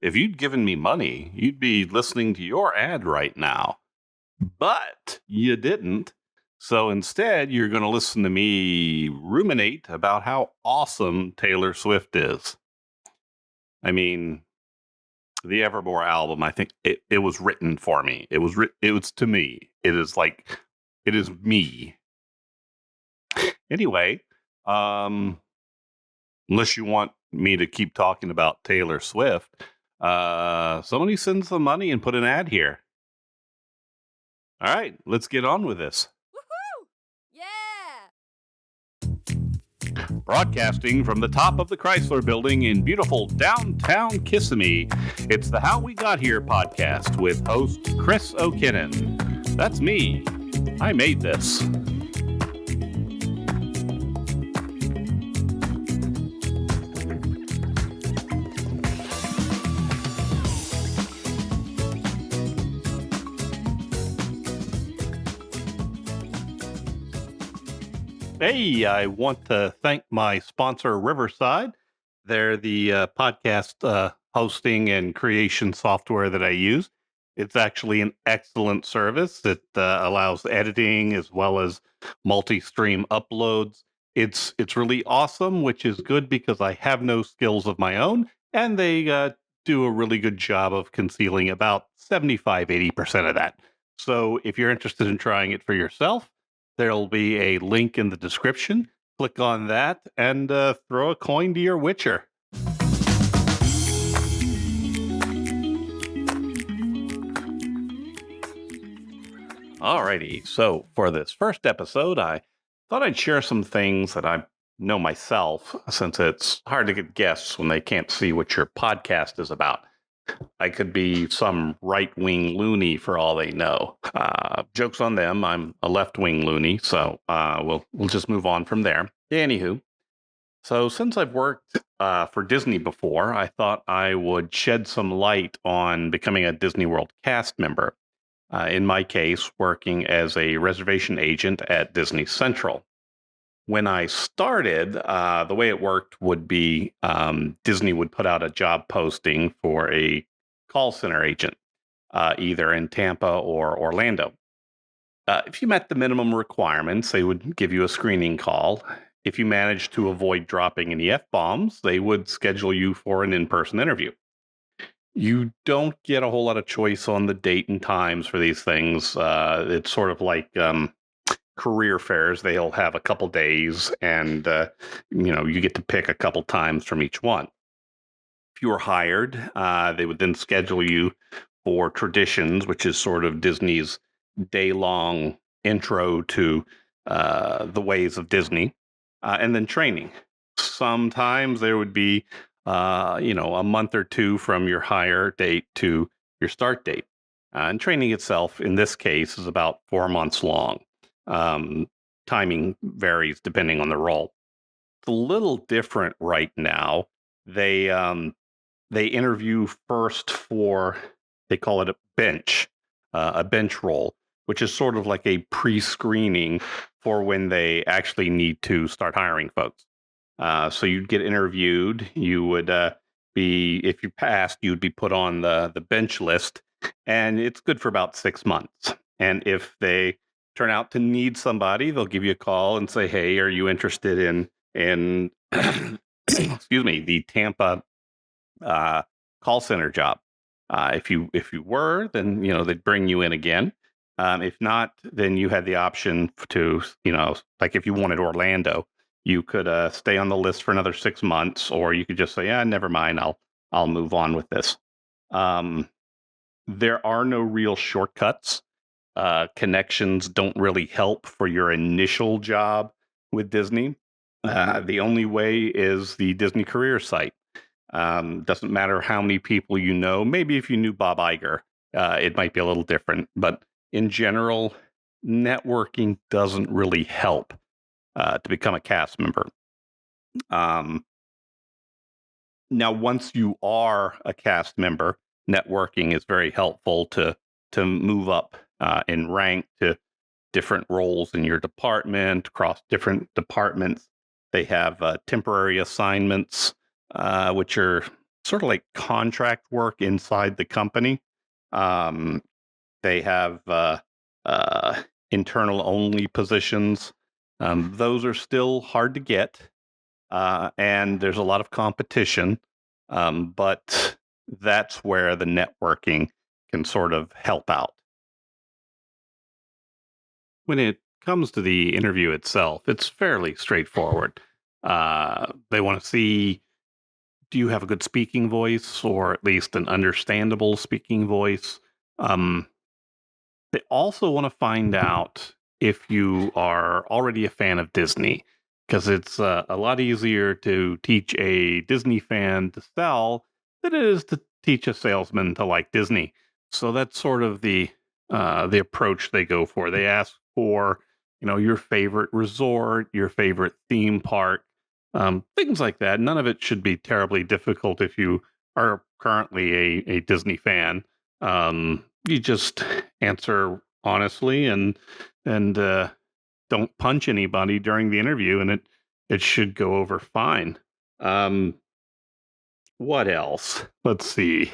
if you'd given me money, you'd be listening to your ad right now. But you didn't. So instead, you're going to listen to me ruminate about how awesome Taylor Swift is. I mean, the Evermore album, I think it was written for me. It was to me. It is me. Anyway, unless you want me to keep talking about Taylor Swift, somebody send some money and put an ad here. All right, let's get on with this. Woohoo! Yeah! Broadcasting from the top of the Chrysler Building in beautiful downtown Kissimmee, it's the How We Got Here podcast with host Chris O'Kinnon. That's me. I made this. Hey, I want to thank my sponsor, Riverside. They're the podcast hosting and creation software that I use. It's actually an excellent service that allows editing as well as multi-stream uploads. It's really awesome, which is good because I have no skills of my own, and they do a really good job of concealing about 75-80% of that. So if you're interested in trying it for yourself, there'll be a link in the description. Click on that and throw a coin to your Witcher. Alrighty, so for this first episode, I thought I'd share some things that I know myself, since it's hard to get guests when they can't see what your podcast is about. I could be some right-wing loony for all they know. Joke's on them. I'm a left-wing loony, so we'll just move on from there. Anywho, so since I've worked for Disney before, I thought I would shed some light on becoming a Disney World cast member. In my case, working as a reservation agent at Disney Central. When I started, the way it worked would be Disney would put out a job posting for a call center agent, either in Tampa or Orlando. If you met the minimum requirements, they would give you a screening call. If you managed to avoid dropping any F-bombs, they would schedule you for an in-person interview. You don't get a whole lot of choice on the date and times for these things. It's sort of like career fairs. They'll have a couple days, and you get to pick a couple times from each one. If you were hired, they would then schedule you for Traditions, which is sort of Disney's day-long intro to the ways of Disney, and then training. Sometimes there would be a month or two from your hire date to your start date. And training itself, in this case, is about 4 months long. Timing varies depending on the role. It's a little different right now. They interview first for, they call it a bench role, which is sort of like a pre-screening for when they actually need to start hiring folks. So you'd get interviewed. You would if you passed, you'd be put on the bench list, and it's good for about 6 months. And if they turn out to need somebody, they'll give you a call and say, "Hey, are you interested in excuse me, the Tampa call center job?" If you were, then they'd bring you in again. If not, then you had the option to like if you wanted Orlando, you could stay on the list for another 6 months, or you could just say, "Yeah, never mind. I'll move on with this." There are no real shortcuts. Connections don't really help for your initial job with Disney. The only way is the Disney career site. Doesn't matter how many people you know. Maybe if you knew Bob Iger, it might be a little different. But in general, networking doesn't really help to become a cast member. Now, once you are a cast member, networking is very helpful to move up in rank to different roles in your department, across different departments. They have temporary assignments, which are sort of like contract work inside the company. Um, they have uh, internal only positions. Those are still hard to get, and there's a lot of competition. But that's where the networking can sort of help out. When it comes to the interview itself, it's fairly straightforward. They want to see, do you have a good speaking voice or at least an understandable speaking voice? Um, they also want to find out if you are already a fan of Disney, because it's a lot easier to teach a Disney fan to sell than it is to teach a salesman to like Disney. So that's sort of the approach they go for. They ask for, your favorite resort, your favorite theme park, things like that. None of it should be terribly difficult if you are currently a Disney fan. You just answer honestly and don't punch anybody during the interview, and it should go over fine. Um, what else? Let's see.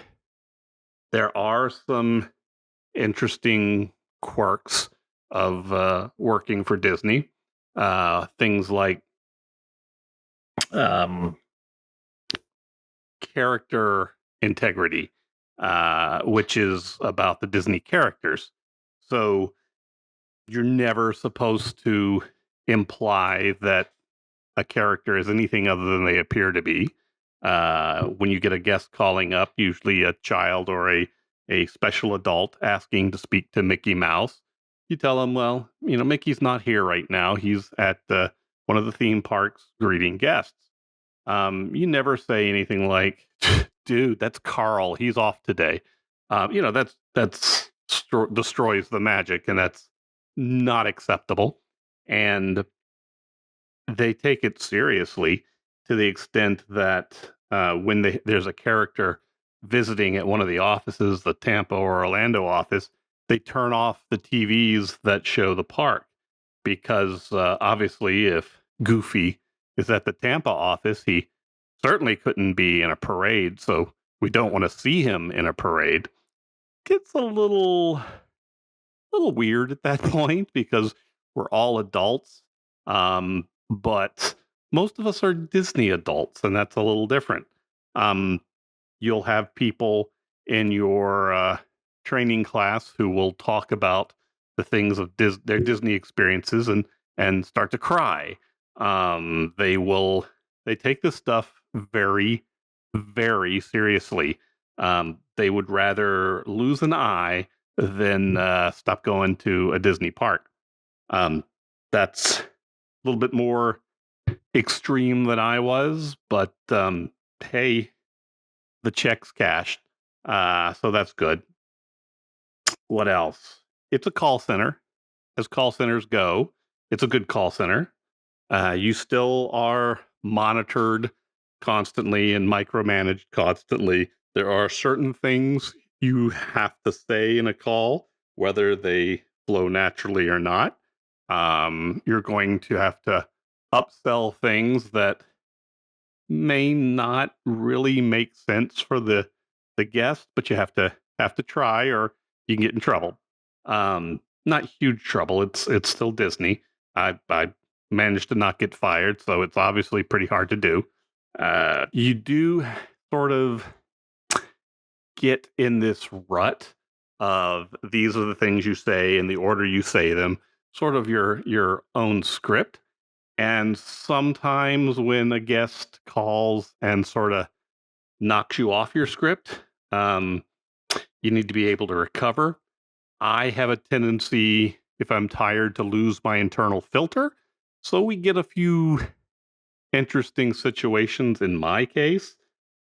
There are some interesting quirks of working for Disney. Things like um, character integrity, which is about the Disney characters. So you're never supposed to imply that a character is anything other than they appear to be. When you get a guest calling up, usually a child or a special adult asking to speak to Mickey Mouse, you tell them, well, Mickey's not here right now. He's at one of the theme parks greeting guests. You never say anything like, "Dude, that's Carl. He's off today." That's destroys the magic, and that's not acceptable. And they take it seriously to the extent that when there's a character visiting at one of the offices, the Tampa or Orlando office, they turn off the TVs that show the park because obviously, if Goofy is at the Tampa office, he certainly couldn't be in a parade. So we don't want to see him in a parade. Gets a little weird at that point because we're all adults. But most of us are Disney adults, and that's a little different. Um, you'll have people in your training class who will talk about the things of their Disney experiences and start to cry. They take this stuff very, very seriously. They would rather lose an eye than stop going to a Disney park. That's a little bit more extreme than I was, but hey, the check's cashed, so that's good. What else? It's a call center, as call centers go. It's a good call center. You still are monitored constantly and micromanaged constantly. There are certain things you have to say in a call, whether they flow naturally or not. You're going to have to upsell things that may not really make sense for the guest, but you have to try, or you can get in trouble. Not huge trouble. It's still Disney. I managed to not get fired, so it's obviously pretty hard to do. You do sort of get in this rut of these are the things you say in the order you say them, sort of your own script. And sometimes when a guest calls and sort of knocks you off your script, um, you need to be able to recover. I have a tendency, if I'm tired, to lose my internal filter. So we get a few interesting situations in my case.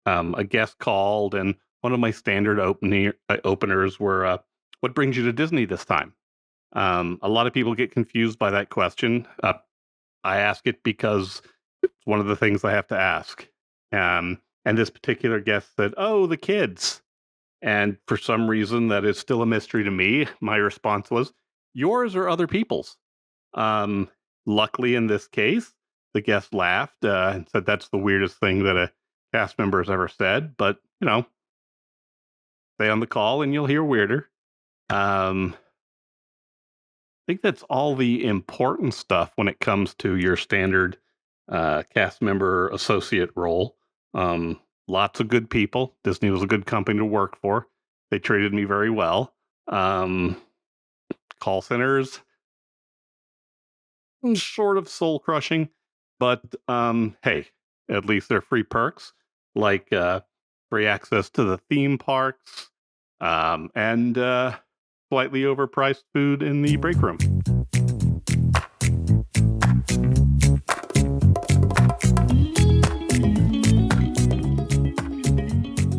A guest called, and one of my standard openers were, "What brings you to Disney this time?" A lot of people get confused by that question. I ask it because it's one of the things I have to ask. And this particular guest said, "Oh, the kids." And for some reason that is still a mystery to me, my response was, "Yours or other people's?" Um, Luckily, in this case, the guest laughed and said, "That's the weirdest thing that cast member has ever said, but, stay on the call and you'll hear weirder. I think that's all the important stuff when it comes to your standard cast member associate role. Lots of good people. Disney was a good company to work for. They treated me very well. Call centers, sort of soul crushing, but hey, at least they're free perks like free access to the theme parks and slightly overpriced food in the break room.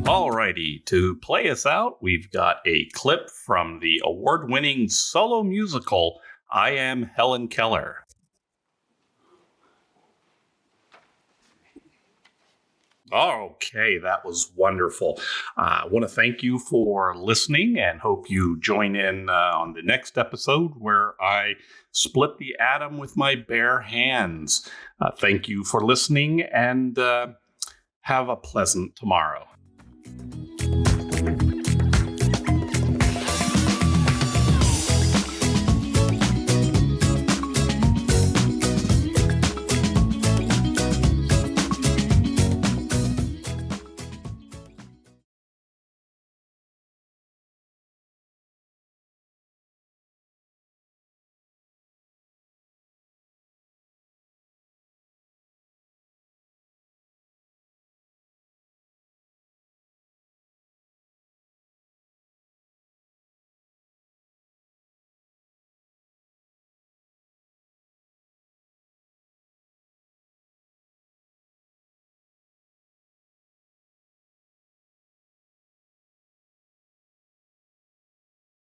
Alrighty, to play us out, we've got a clip from the award-winning solo musical, I Am Helen Keller. Okay, that was wonderful. I want to thank you for listening and hope you join in on the next episode where I split the atom with my bare hands. Thank you for listening and have a pleasant tomorrow.